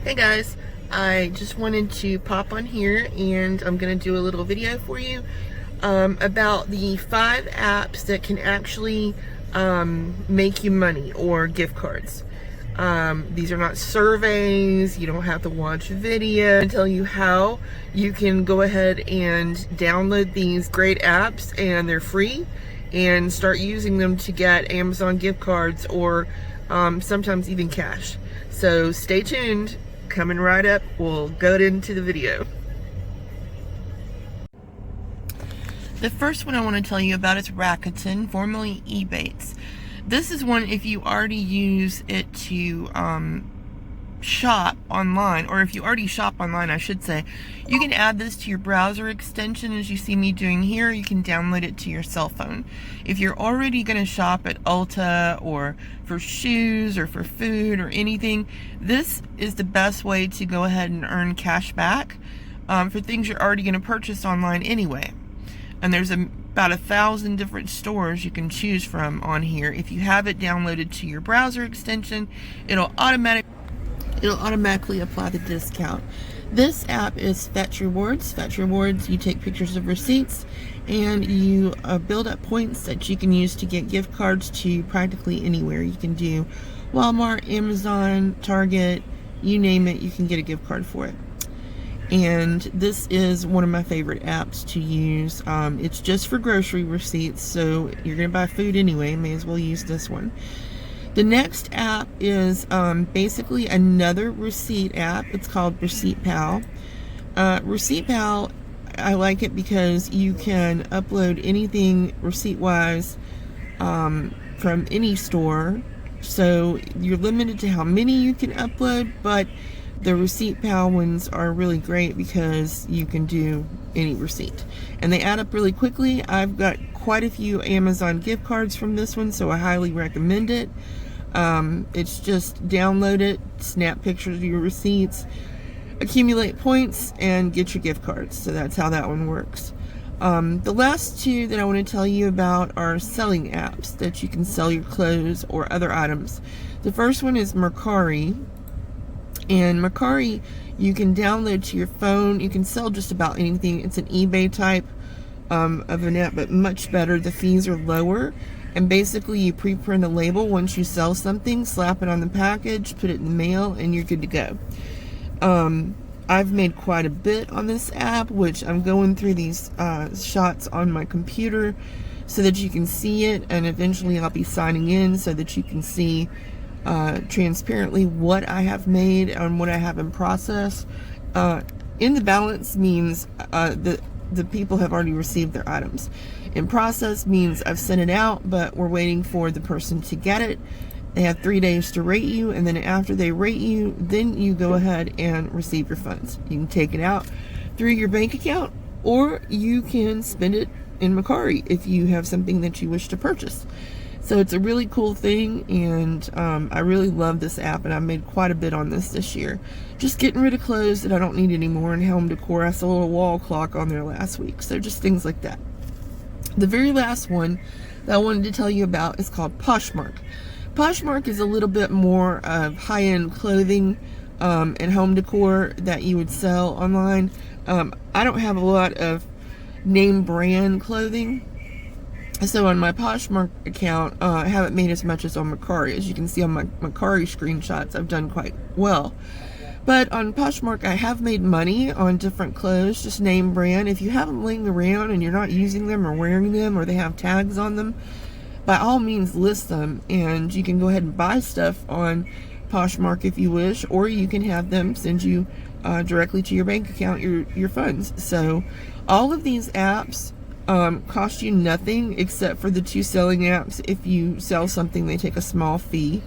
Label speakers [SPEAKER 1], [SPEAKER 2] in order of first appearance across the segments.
[SPEAKER 1] Hey guys, I just wanted to pop on here and I'm going to do a little video for you about the 5 apps that can actually make you money or gift cards. These are not surveys, you don't have to watch video. I tell you how you can go ahead and download these great apps, and they're free, and start using them to get Amazon gift cards or sometimes even cash. So stay tuned. Coming right up, we'll go into the video. The first one I want to tell you about is Rakuten, formerly Ebates. This is one if you already use it to shop online, or if you already shop online, I should say. You can add this to your browser extension, as you see me doing here. You can download it to your cell phone. If you're already going to shop at Ulta or for shoes or for food or anything, this is the best way to go ahead and earn cash back for things you're already going to purchase online anyway. And there's about 1,000 different stores you can choose from on here. If you have it downloaded to your browser extension, it'll automatically apply the discount. This app is Fetch Rewards. Fetch Rewards, you take pictures of receipts and you build up points that you can use to get gift cards to practically anywhere. You can do Walmart, Amazon, Target, you name it, you can get a gift card for it. And this is one of my favorite apps to use. It's just for grocery receipts, so you're going to buy food anyway, may as well use this one. The next app is basically another receipt app. It's called Receipt Pal. Receipt Pal, I like it because you can upload anything receipt-wise from any store. So you're limited to how many you can upload, but the Receipt Pal ones are really great because you can do any receipt. And they add up really quickly. I've got quite a few Amazon gift cards from this one, so I highly recommend it. It's just download it, snap pictures of your receipts, accumulate points, and get your gift cards. So that's how that one works. The last two that I want to tell you about are selling apps that you can sell your clothes or other items. The first one is Mercari. And Mercari, you can download to your phone. You can sell just about anything. It's an eBay type of an app, but much better. The fees are lower. And basically, you pre-print a label once you sell something, slap it on the package, put it in the mail, and you're good to go. I've made quite a bit on this app, which I'm going through these shots on my computer so that you can see it. And eventually, I'll be signing in so that you can see transparently what I have made and what I have in process. In the balance means the people have already received their items. In process means I've sent it out, but we're waiting for the person to get it. They have 3 days to rate you, and then after they rate you, then you go ahead and receive your funds. You can take it out through your bank account, or you can spend it in Mercari if you have something that you wish to purchase. So it's a really cool thing, and I really love this app, and I made quite a bit on this year. Just getting rid of clothes that I don't need anymore, and home decor. I saw a little wall clock on there last week. So just things like that. The very last one that I wanted to tell you about is called Poshmark. Poshmark is a little bit more of high-end clothing and home decor that you would sell online. I don't have a lot of name brand clothing. So on my Poshmark account, I haven't made as much as on Mercari. As you can see on my Mercari screenshots, I've done quite well. But on Poshmark, I have made money on different clothes, just name brand. If you have them laying around and you're not using them or wearing them, or they have tags on them, by all means list them. And you can go ahead and buy stuff on Poshmark if you wish, or you can have them send you directly to your bank account your funds. So all of these apps cost you nothing except for the 2 selling apps. If you sell something, they take a small fee.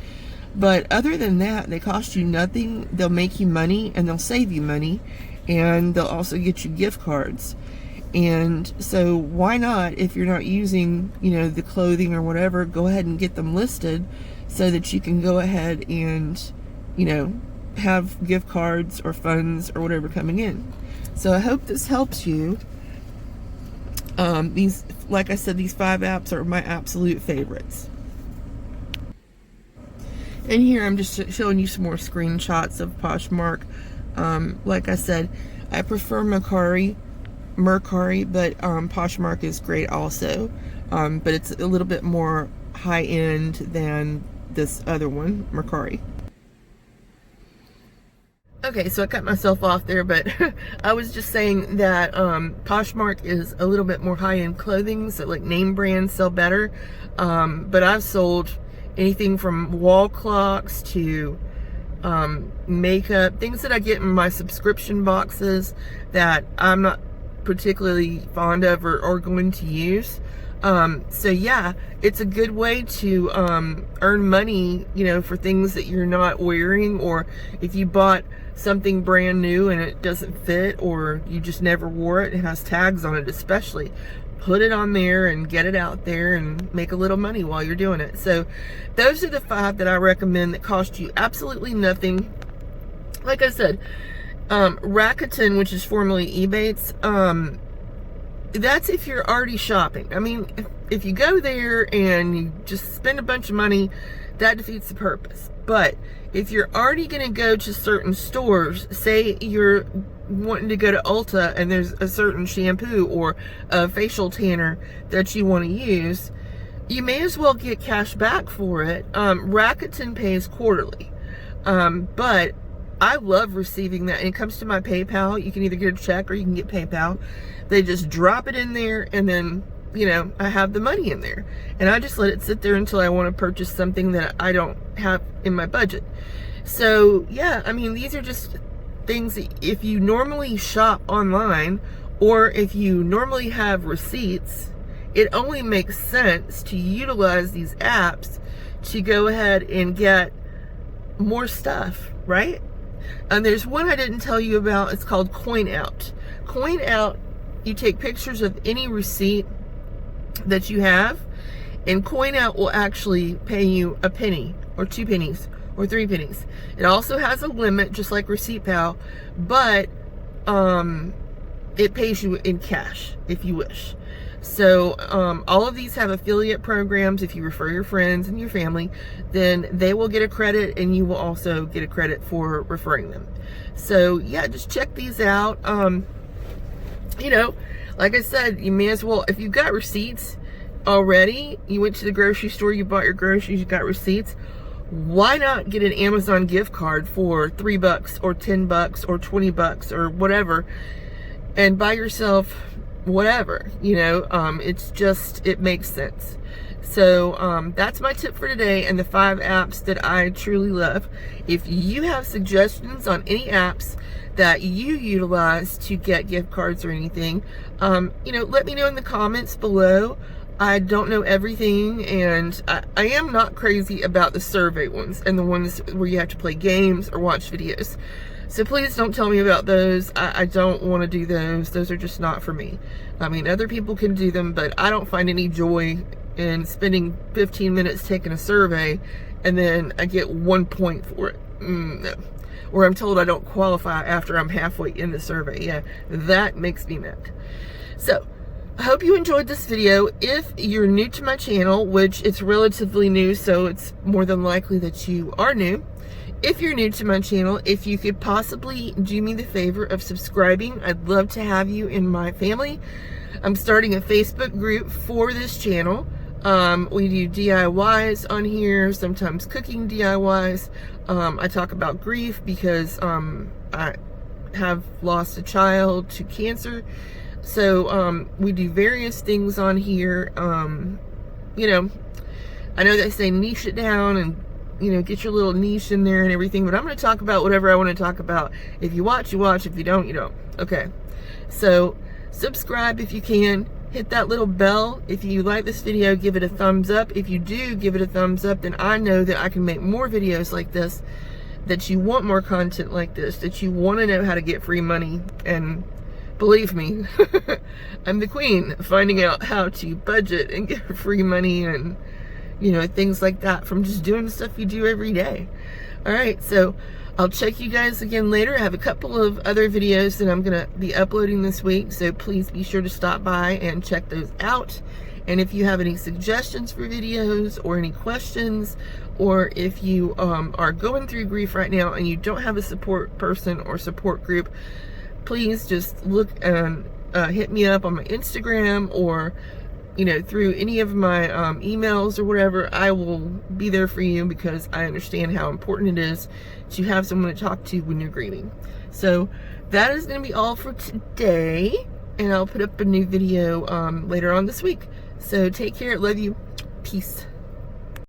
[SPEAKER 1] But other than that, they cost you nothing. They'll make you money, and they'll save you money, and they'll also get you gift cards. And so why not, if you're not using, the clothing or whatever, go ahead and get them listed so that you can go ahead and, have gift cards or funds or whatever coming in. So I hope this helps you. Like I said, these 5 apps are my absolute favorites. And here I'm just showing you some more screenshots of Poshmark. Like I said, I prefer Mercari, but Poshmark is great also. But it's a little bit more high-end than this other one, Mercari. Okay, so I cut myself off there, but I was just saying that Poshmark is a little bit more high-end clothing, so like name brands sell better. But I've sold anything from wall clocks to makeup, things that I get in my subscription boxes that I'm not particularly fond of or going to use. So yeah, it's a good way to earn money, you know, for things that you're not wearing, or if you bought something brand new and it doesn't fit, or you just never wore it, it has tags on it especially, put it on there and get it out there and make a little money while you're doing it. So those are the 5 that I recommend that cost you absolutely nothing. Like I said, Rakuten, which is formerly Ebates, that's if you're already shopping. I mean, if you go there and you just spend a bunch of money, that defeats the purpose. But if you're already going to go to certain stores, say you're wanting to go to Ulta and there's a certain shampoo or a facial tanner that you want to use, you may as well get cash back for it. Rakuten pays quarterly, but I love receiving that. And it comes to my PayPal. You can either get a check or you can get PayPal. They just drop it in there, and then, you know, I have the money in there. And I just let it sit there until I want to purchase something that I don't have in my budget. So, yeah, I mean, these are just things that if you normally shop online, or if you normally have receipts, it only makes sense to utilize these apps to go ahead and get more stuff, right? And there's one I didn't tell you about. It's called Coinout. Coinout, you take pictures of any receipt that you have, and Coinout will actually pay you a penny or 2 pennies or 3 pennies. It also has a limit, just like Receipt Pal, but it pays you in cash if you wish. So all of these have affiliate programs. If you refer your friends and your family, then they will get a credit, and you will also get a credit for referring them. So yeah, just check these out. You know, like I said, you may as well, if you've got receipts already, you went to the grocery store, you bought your groceries, you got receipts, why not get an Amazon gift card for $3 or $10 or $20 or whatever, and buy yourself whatever, you know? It's just, it makes sense. So that's my tip for today, and the 5 apps that I truly love. If you have suggestions on any apps that you utilize to get gift cards or anything, you know, let me know in the comments below. I don't know everything, and I am not crazy about the survey ones and the ones where you have to play games or watch videos. So please don't tell me about those. I don't want to do those. Those are just not for me. I mean, other people can do them, but I don't find any joy in spending 15 minutes taking a survey and then I get 1 point for it. No. Or I'm told I don't qualify after I'm halfway in the survey. Yeah, that makes me mad. So, I hope you enjoyed this video. If you're new to my channel, which it's relatively new, so it's more than likely that you are new. If you're new to my channel, if you could possibly do me the favor of subscribing, I'd love to have you in my family. I'm starting a Facebook group for this channel. We do DIYs on here, sometimes cooking DIYs. I talk about grief because I have lost a child to cancer. So we do various things on here. You know, I know they say niche it down and, you know, get your little niche in there and everything, but I'm going to talk about whatever I want to talk about. If you watch, you watch. If you don't, you don't. Okay. So subscribe if you can. Hit that little bell. If you like this video, give it a thumbs up. If you do give it a thumbs up, then I know that I can make more videos like this, that you want more content like this, that you want to know how to get free money. And believe me, I'm the queen of finding out how to budget and get free money and, you know, things like that from just doing stuff you do every day. All right, so I'll check you guys again later. I have a couple of other videos that I'm going to be uploading this week, so please be sure to stop by and check those out. And if you have any suggestions for videos or any questions, or if you are going through grief right now and you don't have a support person or support group, please just look and hit me up on my Instagram, or through any of my emails or whatever. I will be there for you, because I understand how important it is to have someone to talk to when you're grieving. So that is going to be all for today, and I'll put up a new video later on this week. So take care. Love you. Peace.